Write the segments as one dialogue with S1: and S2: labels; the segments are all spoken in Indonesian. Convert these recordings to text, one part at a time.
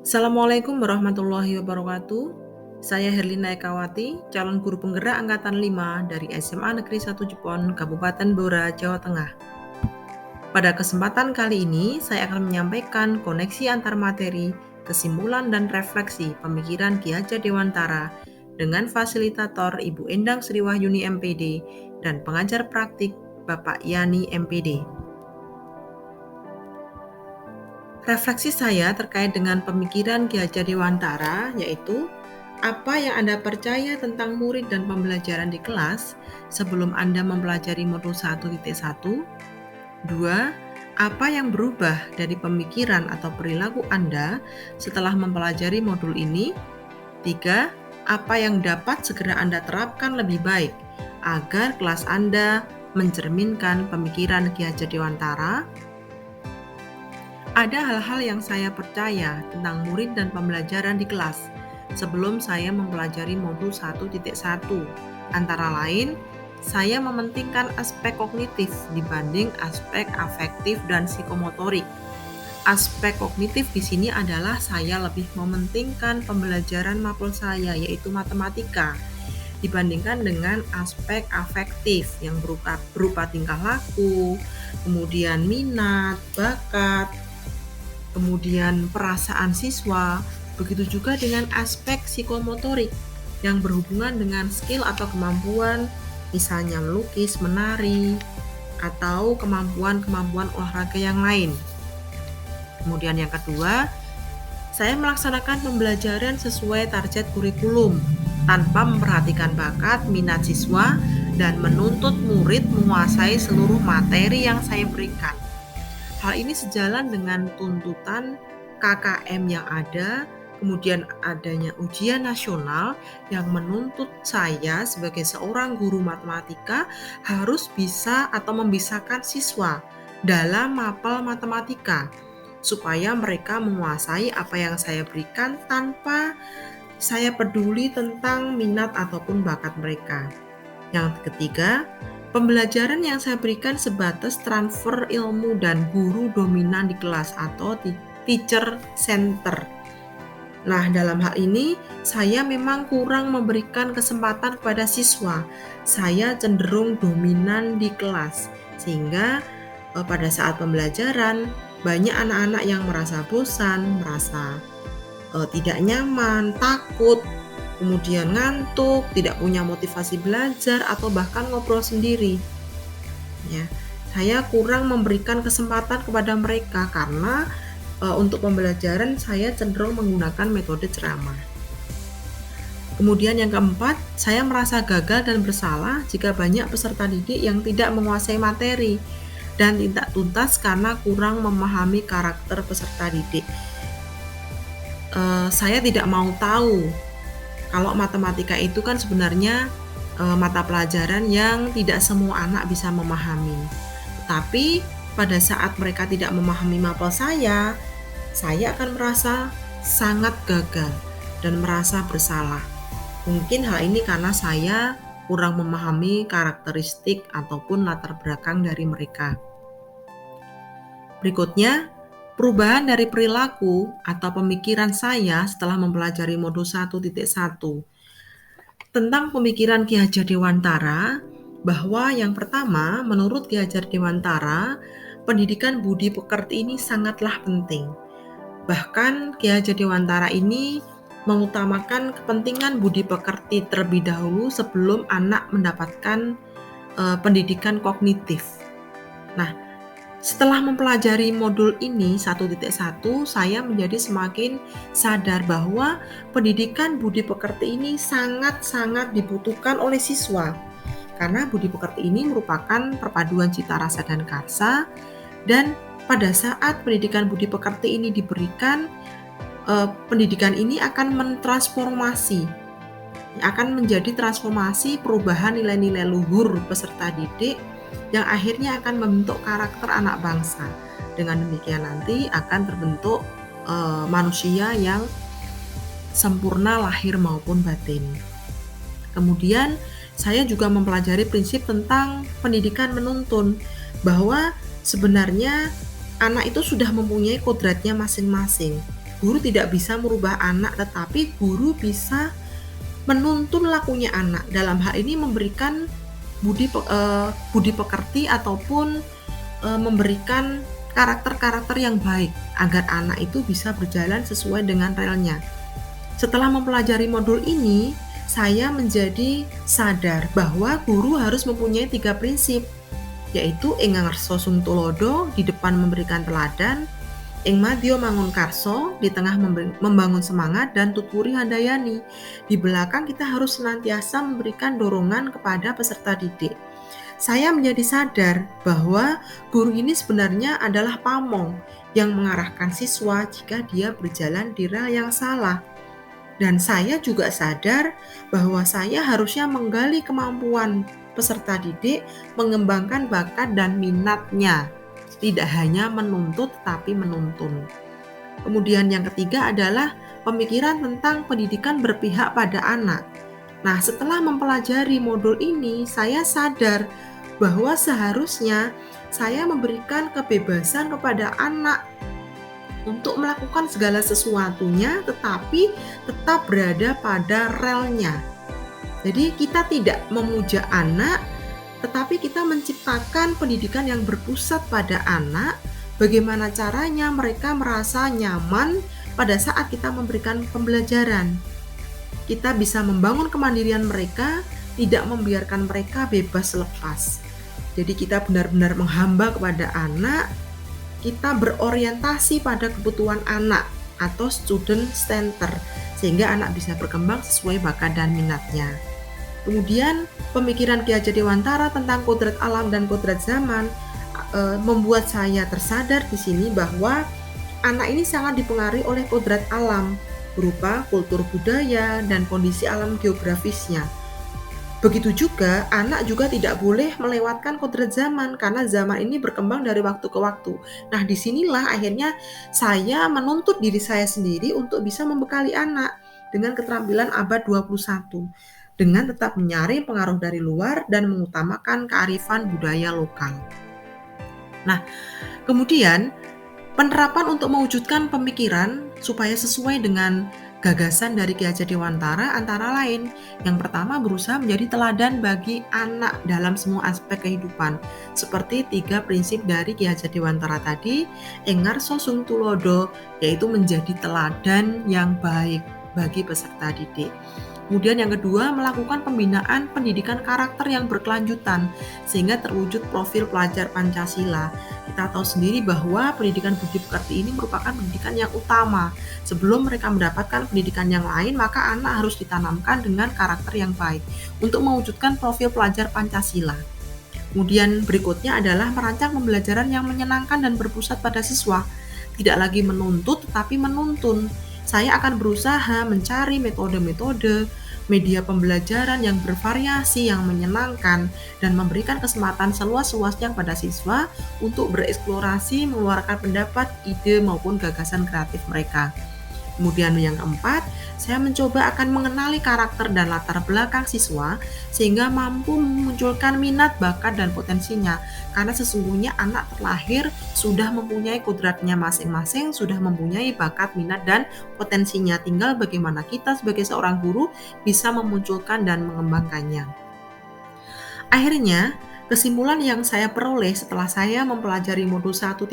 S1: Assalamualaikum warahmatullahi wabarakatuh. Saya Herlina Ekawati, calon guru penggerak angkatan 5 dari SMA Negeri 1 Jepon, Kabupaten Blora, Jawa Tengah. Pada kesempatan kali ini, saya akan menyampaikan koneksi antar materi, kesimpulan dan refleksi pemikiran Ki Hajar Dewantara dengan fasilitator Ibu Endang Sriwahyuni MPD dan pengajar praktik Bapak Yani MPD. Refleksi saya terkait dengan pemikiran Ki Hajar Dewantara yaitu apa yang Anda percaya tentang murid dan pembelajaran di kelas sebelum Anda mempelajari modul 1.1? 2. Apa yang berubah dari pemikiran atau perilaku Anda setelah mempelajari modul ini? 3. Apa yang dapat segera Anda terapkan lebih baik agar kelas Anda mencerminkan pemikiran Ki Hajar Dewantara? Ada hal-hal yang saya percaya tentang murid dan pembelajaran di kelas sebelum saya mempelajari modul 1.1. Antara lain, saya mementingkan aspek kognitif dibanding aspek afektif dan psikomotorik. Aspek kognitif di sini adalah saya lebih mementingkan pembelajaran mapel saya, yaitu matematika, dibandingkan dengan aspek afektif yang berupa tingkah laku, kemudian minat, bakat, kemudian perasaan siswa, begitu juga dengan aspek psikomotorik yang berhubungan dengan skill atau kemampuan, misalnya melukis, menari, atau kemampuan-kemampuan olahraga yang lain. Kemudian yang kedua, saya melaksanakan pembelajaran sesuai target kurikulum tanpa memperhatikan bakat, minat siswa, dan menuntut murid menguasai seluruh materi yang saya berikan. Hal ini sejalan dengan tuntutan KKM yang ada, kemudian adanya ujian nasional yang menuntut saya sebagai seorang guru matematika harus bisa atau membisahkan siswa dalam mapel matematika supaya mereka menguasai apa yang saya berikan tanpa saya peduli tentang minat ataupun bakat mereka. Yang ketiga, pembelajaran yang saya berikan sebatas transfer ilmu dan guru dominan di kelas atau teacher center. Nah, dalam hal ini saya memang kurang memberikan kesempatan kepada siswa. Saya cenderung dominan di kelas, sehingga pada saat pembelajaran banyak anak-anak yang merasa bosan, merasa tidak nyaman, takut, kemudian ngantuk, tidak punya motivasi belajar, atau bahkan ngobrol sendiri. Ya, saya kurang memberikan kesempatan kepada mereka karena untuk pembelajaran saya cenderung menggunakan metode ceramah. Kemudian yang keempat, saya merasa gagal dan bersalah jika banyak peserta didik yang tidak menguasai materi dan tidak tuntas karena kurang memahami karakter peserta didik. Saya tidak mau tahu kalau matematika itu kan sebenarnya mata pelajaran yang tidak semua anak bisa memahami. Tapi pada saat mereka tidak memahami mapel saya akan merasa sangat gagal dan merasa bersalah. Mungkin hal ini karena saya kurang memahami karakteristik ataupun latar belakang dari mereka. Berikutnya, perubahan dari perilaku atau pemikiran saya setelah mempelajari modul 1.1 tentang pemikiran Ki Hajar Dewantara, bahwa yang pertama, menurut Ki Hajar Dewantara, pendidikan budi pekerti ini sangatlah penting. Bahkan Ki Hajar Dewantara ini mengutamakan kepentingan budi pekerti terlebih dahulu sebelum anak mendapatkan pendidikan kognitif. Nah, setelah mempelajari modul ini 1.1, saya menjadi semakin sadar bahwa pendidikan budi pekerti ini sangat-sangat dibutuhkan oleh siswa. Karena budi pekerti ini merupakan perpaduan cita rasa dan karsa, dan pada saat pendidikan budi pekerti ini diberikan, pendidikan ini akan mentransformasi, akan menjadi transformasi perubahan nilai-nilai luhur peserta didik yang akhirnya akan membentuk karakter anak bangsa. Dengan demikian nanti akan terbentuk manusia yang sempurna lahir maupun batin. Kemudian saya juga mempelajari prinsip tentang pendidikan menuntun, bahwa sebenarnya anak itu sudah mempunyai kodratnya masing-masing. Guru tidak bisa merubah anak, tetapi guru bisa menuntun lakunya anak. Dalam hal ini memberikan budi pekerti ataupun memberikan karakter-karakter yang baik agar anak itu bisa berjalan sesuai dengan relnya. Setelah mempelajari modul ini, saya menjadi sadar bahwa guru harus mempunyai 3 prinsip, yaitu ing ngarsa sung tulodo, di depan memberikan teladan, ing madya mangun karso, di tengah membangun semangat, dan tutwuri handayani, di belakang kita harus senantiasa memberikan dorongan kepada peserta didik. Saya menjadi sadar bahwa guru ini sebenarnya adalah pamong yang mengarahkan siswa jika dia berjalan di rel yang salah. Dan saya juga sadar bahwa saya harusnya menggali kemampuan peserta didik, mengembangkan bakat dan minatnya, tidak hanya menuntut tapi menuntun. Kemudian yang ketiga adalah pemikiran tentang pendidikan berpihak pada anak. Nah, setelah mempelajari modul ini, saya sadar bahwa seharusnya saya memberikan kebebasan kepada anak untuk melakukan segala sesuatunya, tetapi tetap berada pada relnya. Jadi kita tidak memuja anak, tetapi kita menciptakan pendidikan yang berpusat pada anak. Bagaimana caranya mereka merasa nyaman pada saat kita memberikan pembelajaran. Kita bisa membangun kemandirian mereka, tidak membiarkan mereka bebas lepas. Jadi kita benar-benar menghamba kepada anak, kita berorientasi pada kebutuhan anak atau student center, sehingga anak bisa berkembang sesuai bakat dan minatnya. Kemudian pemikiran Ki Hajar Dewantara tentang kodrat alam dan kodrat zaman membuat saya tersadar di sini bahwa anak ini sangat dipengaruhi oleh kodrat alam berupa kultur budaya dan kondisi alam geografisnya. Begitu juga anak juga tidak boleh melewatkan kodrat zaman karena zaman ini berkembang dari waktu ke waktu. Nah, disinilah akhirnya saya menuntut diri saya sendiri untuk bisa membekali anak dengan keterampilan abad 21 dengan tetap menyaring pengaruh dari luar dan mengutamakan kearifan budaya lokal. Nah, kemudian penerapan untuk mewujudkan pemikiran supaya sesuai dengan gagasan dari Ki Hajar Dewantara antara lain, yang pertama berusaha menjadi teladan bagi anak dalam semua aspek kehidupan, seperti 3 prinsip dari Ki Hajar Dewantara tadi, ing ngarsa sung tulodo, yaitu menjadi teladan yang baik bagi peserta didik. Kemudian yang kedua, melakukan pembinaan pendidikan karakter yang berkelanjutan sehingga terwujud profil pelajar Pancasila. Kita tahu sendiri bahwa pendidikan budi pekerti ini merupakan pendidikan yang utama. Sebelum mereka mendapatkan pendidikan yang lain, maka anak harus ditanamkan dengan karakter yang baik untuk mewujudkan profil pelajar Pancasila. Kemudian berikutnya adalah merancang pembelajaran yang menyenangkan dan berpusat pada siswa. Tidak lagi menuntut tetapi menuntun. Saya akan berusaha mencari metode-metode, media pembelajaran yang bervariasi, yang menyenangkan, dan memberikan kesempatan seluas-luasnya pada siswa untuk bereksplorasi, mengeluarkan pendapat, ide, maupun gagasan kreatif mereka. Kemudian yang keempat, saya mencoba akan mengenali karakter dan latar belakang siswa sehingga mampu memunculkan minat, bakat, dan potensinya. Karena sesungguhnya anak terlahir sudah mempunyai kodratnya masing-masing, sudah mempunyai bakat, minat, dan potensinya. Tinggal bagaimana kita sebagai seorang guru bisa memunculkan dan mengembangkannya. Akhirnya, kesimpulan yang saya peroleh setelah saya mempelajari modul 1.1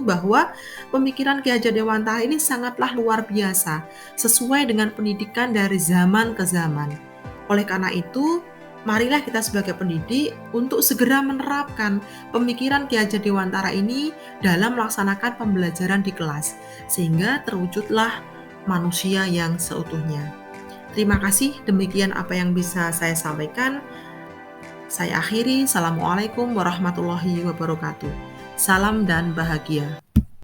S1: bahwa pemikiran Ki Hajar Dewantara ini sangatlah luar biasa, sesuai dengan pendidikan dari zaman ke zaman. Oleh karena itu, marilah kita sebagai pendidik untuk segera menerapkan pemikiran Ki Hajar Dewantara ini dalam melaksanakan pembelajaran di kelas, sehingga terwujudlah manusia yang seutuhnya. Terima kasih, demikian apa yang bisa saya sampaikan. Saya akhiri, Assalamualaikum warahmatullahi wabarakatuh. Salam dan bahagia.